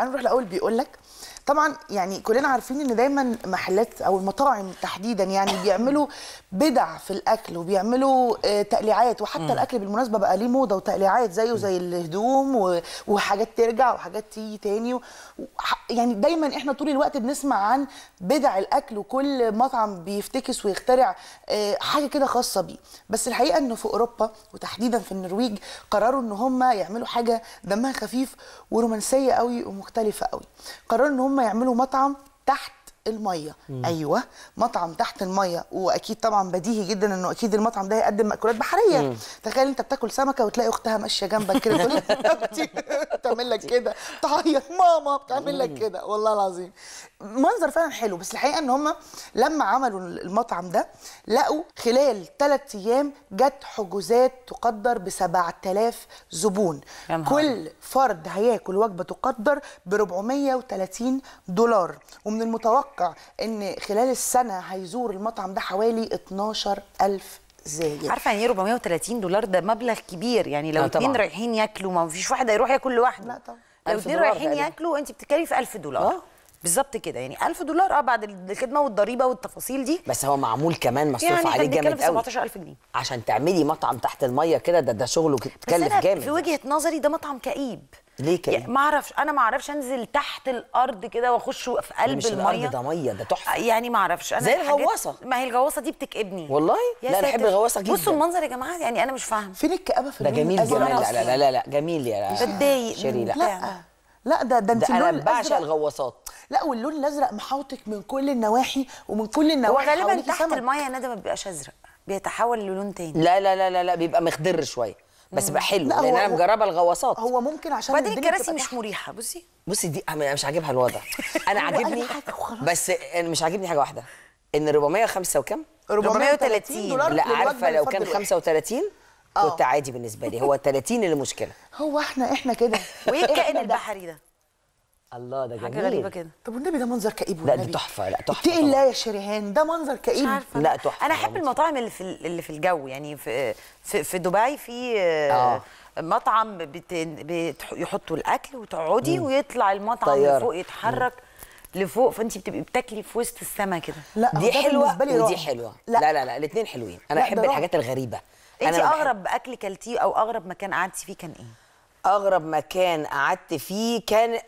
هنروح الاول بيقول لك طبعا يعني كلنا عارفين ان دايما محلات او المطاعم تحديدا يعني بيعملوا بدع في الاكل وبيعملوا تقليعات، وحتى الاكل بالمناسبه بقى ليه موضه وتقليعات زيه زي الهدوم وحاجات ترجع وحاجات تيجي تاني يعني دايما احنا طول الوقت بنسمع عن بدع الاكل، وكل مطعم بيفتكس ويخترع حاجه كده خاصه بيه. بس الحقيقه انه في اوروبا وتحديدا في النرويج قرروا ان هم يعملوا حاجه دمها خفيف ورومانسيه قوي ومختلفه قوي. قرروا ان هم يعملوا مطعم تحت الميه. ايوه، مطعم تحت الميه، واكيد طبعا بديهي جدا انه اكيد المطعم ده هيقدم مأكولات بحريه. تخيل انت بتاكل سمكه وتلاقي اختها ماشيه جنبك كده تقول تعمل لك كده، تعيط ماما بتعمل لك كده، والله العظيم منظر فعلا حلو. بس الحقيقه ان هم لما عملوا المطعم ده لقوا خلال 3 ايام جت حجوزات تقدر ب 7000 زبون. كل فرد هياكل وجبه تقدر ب $430، ومن المتوقع ان خلال السنه هيزور المطعم ده حوالي 12000 زاير. عارفه يعني ايه $430؟ ده مبلغ كبير يعني. لو اتنين رايحين ياكلوا، ما فيش واحد هيروح ياكل لوحده. لا طبعا. لو اتنين رايحين ياكلوا انت بتتكلمي في $1000 بالظبط كده، يعني $1000 بعد الخدمه والضريبه والتفاصيل دي. بس هو معمول كمان مصروف يعني عليه جامد قوي. 17000 جنيه عشان تعملي مطعم تحت الميه كده، ده شغله تكلف جامد. في وجهه نظري ده مطعم كئيب. ليه كئيب؟ يعني ما اعرفش انزل تحت الارض كده واخش في قلب مش الميه. الارض ده ميه، ده تحفه. يعني ما اعرفش انا زي الغواصه. ما هي الغواصه دي بتكئبني والله. لا انا بحب الغواصه جدا. بصوا المنظر يا جماعه، يعني انا مش فاهمه فين الكآبه في ده جميل جميل. لا جميل يا بتضايق شيري. لا ده انت انا بعشق الغواصات. لا، واللون الازرق محاوطك من كل النواحي ومن كل النواحي. هو غالبا تحت الميه يا ندى ما بيبقاش ازرق، بيتحول للون تاني. لا بيبقى مخضر شويه، بس بقى حلو لان انا مجربه الغواصات. هو ممكن عشان وبعدين الكراسي مش مريحه. بصي دي انا مش عاجبها الوضع. انا عاجبني بس مش عاجبني حاجه واحده، ان 405 وكام؟ $430. لا عارفه لو كان 35 كنت عادي بالنسبه لي. هو 30 اللي مشكله. هو احنا كده. وايه الكائن البحري ده؟ الله ده جميل. حاجه غريبه كده. طب والنبي ده منظر كئيب. لا دي تحفه. لا تحفه. اتقي الله يا شريهان، ده منظر كئيب. لا تحفه. انا احب المطاعم اللي في الجو. يعني في دبي في مطعم يحطوا الاكل وتقعدي ويطلع المطعم من فوق يتحرك لفوق، فانت بتبقي بتاكلي في وسط السما كده. لا دي حلوه ودي حلوه. لا الاثنين حلوين. انا احب الحاجات الغريبه. انت اغرب اكل كلتيه او اغرب مكان قعدتي فيه كان ايه؟ اغرب مكان قعدت فيه كان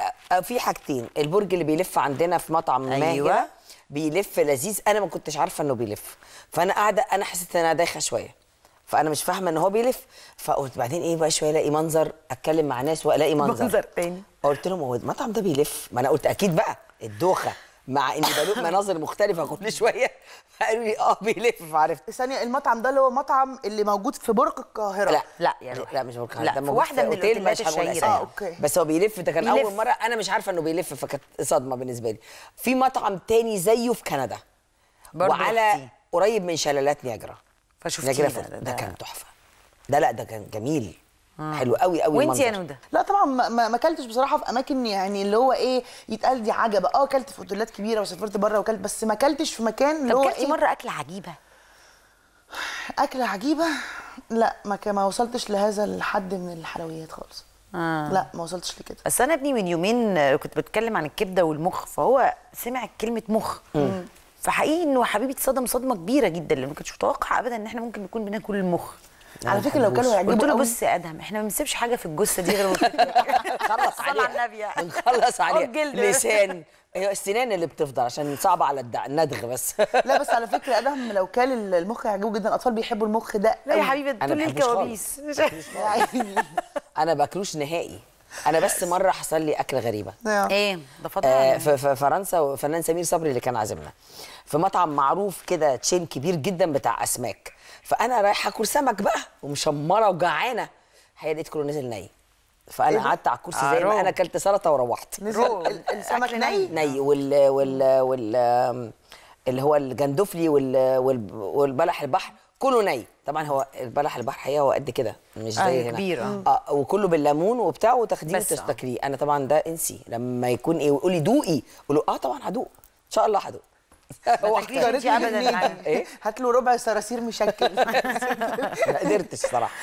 في حاجتين. البرج اللي بيلف عندنا في مطعم ماهر بيلف لذيذ. انا ما كنتش عارفه انه بيلف، فانا قاعده انا حسيت ان انا دايخه شويه، فانا مش فاهمه ان هو بيلف. فقلت بعدين ايه بقى شويه الاقي منظر، اتكلم مع ناس والاقي منظر تاني. قلت لهم هو المطعم ده بيلف؟ ما انا قلت اكيد بقى الدوخه مع اني بلوق مناظر مختلفه كل شويه. قالوا لي بيلف، فعرفت. ثانيه، المطعم ده اللي هو مطعم اللي موجود في برج القاهره؟ لا مش برج القاهره، لا في واحده من الاوتيلات الشهيره. اوكي. بس هو بيلف. ده كان اول مره انا مش عارفه انه بيلف، فكانت صدمه بالنسبه لي. في مطعم تاني زيه في كندا وعلى قريب من شلالات نياجرا، فشفتيه ده كان تحفه. ده كان جميل. حلو قوي قوي. وانت يا نوده؟ لا طبعا ما اكلتش بصراحه في اماكن يعني اللي هو ايه يتقال دي عجبه. اكلت في اوتيلات كبيره وسافرت بره وكلت، بس ما اكلتش في مكان اللي هو اكلتي مره اكله عجيبه؟ اكله عجيبه؟ لا ما وصلتش لهذا الحد من الحلويات خالص. لا ما وصلتش لكده. بس انا ابني من يومين كنت بتكلم عن الكبده والمخ، فهو سمع كلمه مخ. فحقيقي انه حبيبي اتصدم صدمه كبيره جدا، لان ما كنتش متوقع ابدا ان احنا ممكن نكون بناكل المخ. على فكره لو كانوا يعجبوا قلت له بص يا ادهم، احنا ما بنسيبش حاجه في الجثه دي غير نخلص عليها. نخلص عليها. لسان السنان اللي بتفضل عشان صعبه على الندغ بس. لا بس على فكره ادهم لو كان المخ هيعجبه جدا. الاطفال بيحبوا المخ ده. لا يا حبيبي طول الكوابيس. انا باكلوش نهائي. انا بس مره حصل لي اكله غريبه. ايه ده؟ فضل في فرنسا، وفنان سمير صبري اللي كان عازمنا في مطعم معروف كده، تشين كبير جدا بتاع اسماك. فانا رايحه اكل سمك بقى ومشمره وجعانه، لقيت كله نزل ني. فانا قعدت على الكرسي زي ما انا، اكلت سلطه وروحت. نزل السمك ني اللي هو الجندفلي والبلح البحر كله ني. طبعا هو البلح البحر حقيقه هو قد كده، مش زي هنا كبير. وكله بالليمون وبتاع وتاخديه وتستكريه. انا طبعا ده انسي لما يكون ويقول لي دوقي، اقول له طبعا هدوق ان شاء الله هدوق. هو ابدا. هات له ربع صراصير مشكل. ما قدرتش صراحه.